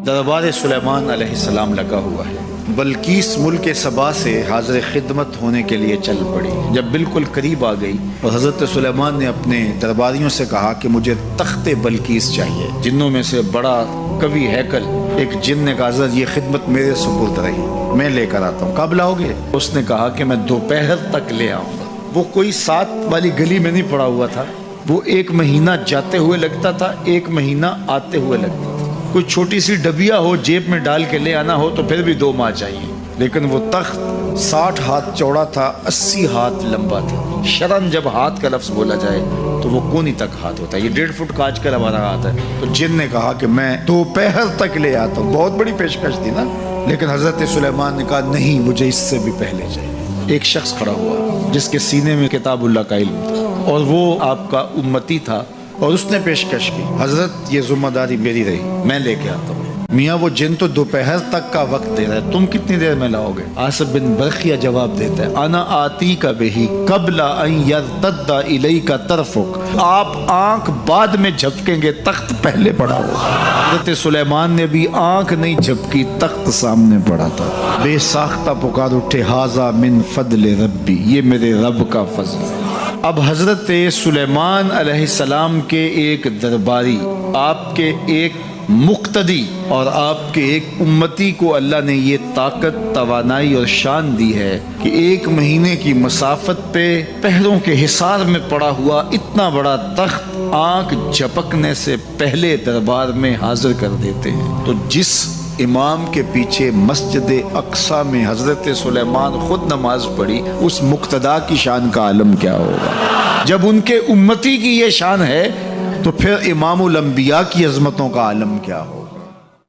دربار سلیمان علیہ السلام لگا ہوا ہے۔ بلقیس ملک سبا سے حاضر خدمت ہونے کے لیے چل پڑی۔ جب بالکل قریب آ گئی اور حضرت سلیمان نے اپنے درباریوں سے کہا کہ مجھے تخت بلقیس چاہیے۔ جنوں میں سے بڑا قوی ہیکل ایک جن نے کہا حضرت یہ خدمت میرے سپرد رہی، میں لے کر آتا ہوں۔ کب لاؤ گے؟ اس نے کہا کہ میں دوپہر تک لے آؤں گا۔ وہ کوئی 7 والی گلی میں نہیں پڑا ہوا تھا، وہ 1 مہینہ جاتے ہوئے لگتا تھا، 1 مہینہ آتے ہوئے لگتا تھا۔ کوئی چھوٹی سی ڈبیا ہو جیب میں ڈال کے لے آنا ہو تو پھر بھی 2 ماہ چاہیے، لیکن وہ تخت 60 ہاتھ چوڑا تھا، 80 ہاتھ لمبا تھا۔ شرن جب ہاتھ کا لفظ بولا جائے تو وہ کونی تک ہاتھ ہوتا ہے، یہ 1.5 فٹ کا آج کل ہمارا ہاتھ ہے۔ تو جن نے کہا کہ میں دوپہر تک لے آتا ہوں۔ بہت بڑی پیشکش تھی نا، لیکن حضرت سلیمان نے کہا نہیں، مجھے اس سے بھی پہلے چاہیے۔ ایک شخص کھڑا ہوا جس کے سینے میں کتاب اللہ کا علم تھا اور وہ آپ کا امتی تھا، اور اس نے پیشکش کی حضرت یہ ذمہ داری میری رہی، میں لے کے آتا ہوں۔ میاں وہ جن تو دوپہر تک کا وقت دے رہا ہے، تم کتنی دیر میں لاؤ گے؟ آصف بن برقیہ جواب دیتا ہے انا آتی کا بہی قبل ان یرتد الیک طرفک، آپ آنکھ بعد میں جھپکیں گے، تخت پہلے پڑا ہوا۔ حضرت سلیمان نے بھی آنکھ نہیں جھپکی، تخت سامنے پڑا تھا۔ بے ساختہ پکار اٹھے ھذا من فضل ربی، یہ میرے رب کا فضل ہے۔ اب حضرت سلیمان علیہ السلام کے ایک درباری، آپ کے ایک مقتدی اور آپ کے ایک امتی کو اللہ نے یہ طاقت، توانائی اور شان دی ہے کہ 1 مہینے کی مسافت پہ پہروں کے حصار میں پڑا ہوا اتنا بڑا تخت آنکھ جھپکنے سے پہلے دربار میں حاضر کر دیتے ہیں۔ تو جس امام کے پیچھے مسجد اقصی میں حضرت سلیمان خود نماز پڑھی، اس مقتدا کی شان کا عالم کیا ہوگا؟ جب ان کے امتی کی یہ شان ہے تو پھر امام الانبیاء کی عظمتوں کا عالم کیا ہو؟